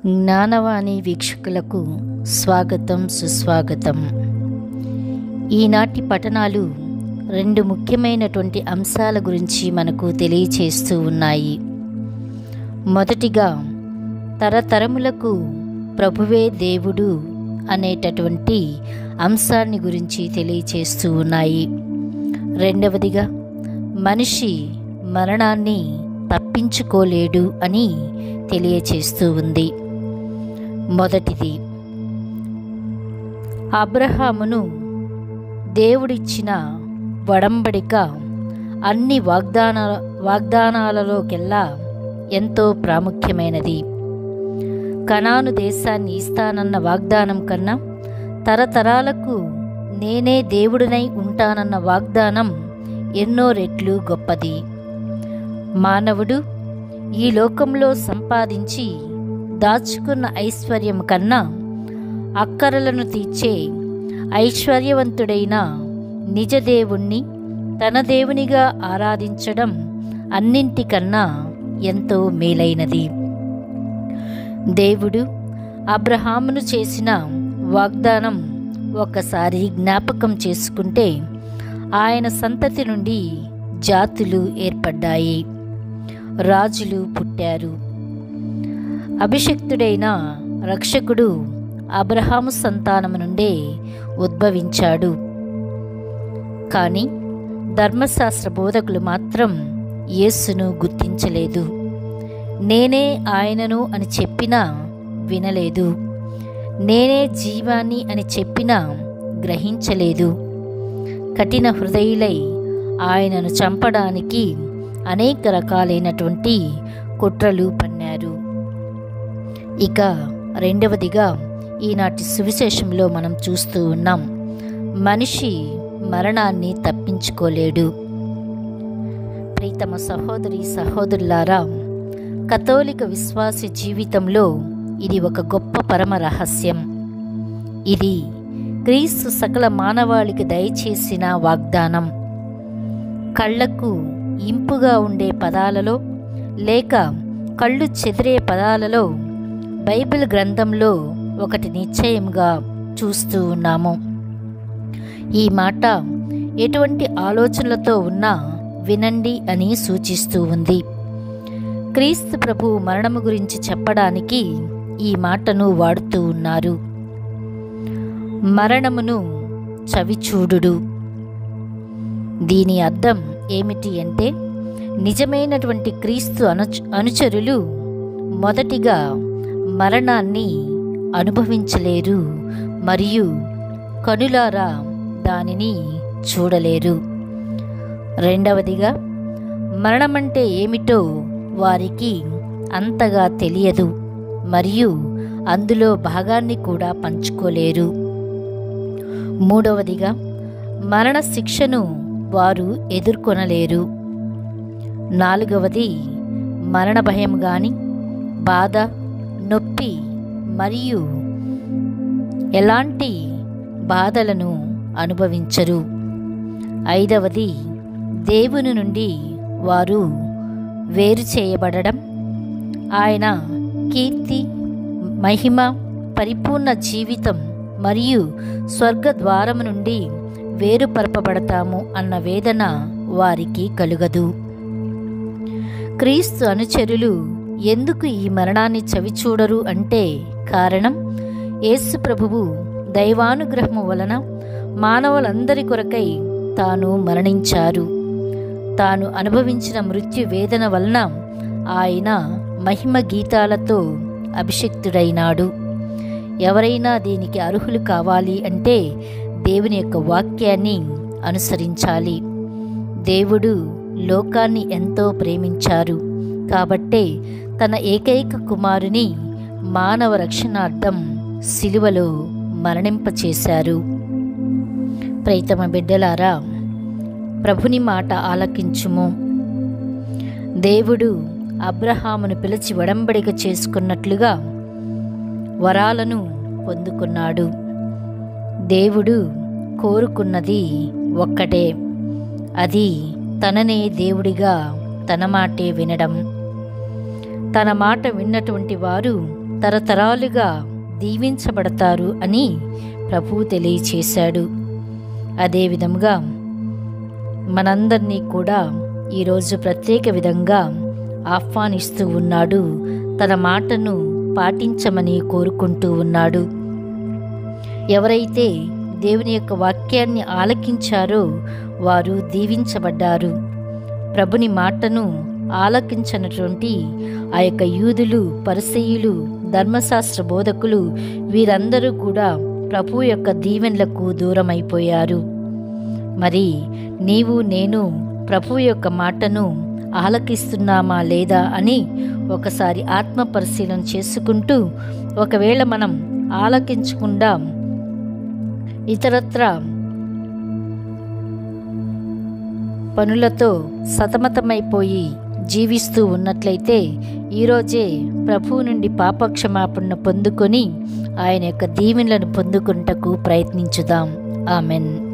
జ్ఞానవాణి వీక్షకులకు స్వాగతం, సుస్వాగతం. ఈనాటి పఠనాలు రెండు ముఖ్యమైనటువంటి అంశాల గురించి మనకు తెలియచేస్తూ ఉన్నాయి. మొదటిగా, తరతరములకు ప్రభువే దేవుడు అనేటటువంటి అంశాన్ని గురించి తెలియచేస్తూ ఉన్నాయి. రెండవదిగా, మనిషి మరణాన్ని తప్పించుకోలేడు అని తెలియచేస్తూ ఉంది. మొదటిది, అబ్రహామును దేవుడిచ్చిన వడంబడిక అన్ని వాగ్దానాలలోకెల్లా ఎంతో ప్రాముఖ్యమైనది. కనాను దేశాన్ని ఇస్తానన్న వాగ్దానం కన్నా తరతరాలకు నేనే దేవుడినై ఉంటానన్న వాగ్దానం ఎన్నో రెట్లు గొప్పది. మానవుడు ఈ లోకంలో సంపాదించి దాచుకున్న ఐశ్వర్యం కన్నా అక్కరలను తీర్చే ఐశ్వర్యవంతుడైన నిజదేవుణ్ణి తన దేవునిగా ఆరాధించడం అన్నింటికన్నా ఎంతో మేలైనది. దేవుడు అబ్రహామును చేసిన వాగ్దానం ఒకసారి జ్ఞాపకం చేసుకుంటే ఆయన సంతతి నుండి జాతులు ఏర్పడ్డాయి, రాజులు పుట్టారు. అభిషిక్తుడైన రక్షకుడు అబ్రహాము సంతానము నుండే ఉద్భవించాడు. కానీ ధర్మశాస్త్ర బోధకులు మాత్రం యేసును గుర్తించలేదు. నేనే ఆయనను అని చెప్పినా వినలేదు. నేనే జీవాన్ని అని చెప్పినా గ్రహించలేదు. కఠిన హృదయులై ఆయనను చంపడానికి అనేక రకాలైనటువంటి కుట్రలు పన్నారు. ఇక రెండవదిగా, ఈనాటి సువిశేషంలో మనం చూస్తూ ఉన్నాం, మనిషి మరణాన్ని తప్పించుకోలేడు. ప్రీతమ సహోదరి సహోదరులారా, కథోలిక విశ్వాస జీవితంలో ఇది ఒక గొప్ప పరమ రహస్యం. ఇది క్రీస్తు సకల మానవాళికి దయచేసిన వాగ్దానం. కళ్ళకు ఇంపుగా ఉండే పదాలలో లేక కళ్ళు చెదిరే పదాలలో బైబిల్ గ్రంథంలో ఒకటి నిశ్చయంగా చూస్తూ ఉన్నాము. ఈ మాట ఎటువంటి ఆలోచనలతో ఉన్నా వినండి అని సూచిస్తూ ఉంది. క్రీస్తు ప్రభు మరణము గురించి చెప్పడానికి ఈ మాటను వాడుతూ ఉన్నారు. మరణమును చవిచూడుడు. దీని అర్థం ఏమిటి అంటే, నిజమైనటువంటి క్రీస్తు అనుచరులు మొదటిగా మరణాన్ని అనుభవించలేరు మరియు కనులారా దానిని చూడలేరు. రెండవదిగా, మరణమంటే ఏమిటో వారికి అంతగా తెలియదు మరియు అందులో భాగాన్ని కూడా పంచుకోలేరు. మూడవదిగా, మరణ శిక్షను వారు ఎదుర్కొనలేరు. నాలుగవది, మరణ భయం గాని, బాధ, నొప్పి మరియు ఎలాంటి బాధలను అనుభవించరు. ఐదవది, దేవుని నుండి వారు వేరు చేయబడడం, ఆయన కీర్తి, మహిమ, పరిపూర్ణ జీవితం మరియు స్వర్గద్వారము నుండి వేరుపరపబడతాము అన్న వేదన వారికి కలుగదు. క్రీస్తు అనుచరులు ఎందుకు ఈ మరణాన్ని చవిచూడరు అంటే, కారణం యేసు ప్రభువు దైవానుగ్రహము వలన మానవులందరి కొరకై తాను మరణించారు. తాను అనుభవించిన మృత్యు వేదన వలన ఆయన మహిమ గీతాలతో అభిషిక్తుడైనాడు. ఎవరైనా దీనికి అర్హులు కావాలి అంటే దేవుని యొక్క వాక్యాన్ని అనుసరించాలి. దేవుడు లోకాన్ని ఎంతో ప్రేమించారు కాబట్టే తన ఏకైక కుమారుని మానవ రక్షణార్థం సిలువలో మరణింపచేశారు. ప్రియతమ బిడ్డలారా, ప్రభుని మాట ఆలకించుము. దేవుడు అబ్రహామును పిలిచి వడంబడిక చేసుకున్నట్లుగా వరాలను పొందుకున్నాడు. దేవుడు కోరుకున్నది ఒక్కటే, అది తననే దేవుడిగా తన మాటే వినడం. తన మాట విన్నటువంటి వారు తరతరాలుగా దీవించబడతారు అని ప్రభువు తెలియచేశాడు. అదేవిధంగా మనందరినీ కూడా ఈరోజు ప్రత్యేక విధంగా ఆహ్వానిస్తూ ఉన్నాడు. తన మాటను పాటించమని కోరుకుంటూ ఉన్నాడు. ఎవరైతే దేవుని యొక్క వాక్యాన్ని ఆలకించారో వారు దీవించబడ్డారు. ప్రభుని మాటను ఆలకించినటువంటి ఆ యొక్క యూదులు, పరిసయ్యులు, ధర్మశాస్త్ర బోధకులు వీరందరూ కూడా ప్రభు యొక్క దీవెనలకు దూరమైపోయారు. మరి నీవు నేను ప్రభు యొక్క మాటను ఆలకిస్తున్నామా లేదా అని ఒకసారి ఆత్మ పరిశీలన చేసుకుంటూ, ఒకవేళ మనం ఆలకించకుండా ఇతరత్ర పనులతో సతమతమైపోయి జీవిస్తూ ఉన్నట్లయితే ఈరోజే ప్రభువు నుండి పాపక్షమాపణ పొందుకొని ఆయన యొక్క దీవెనలను పొందుకొనుటకు ప్రయత్నించుదాం. ఆమెన్.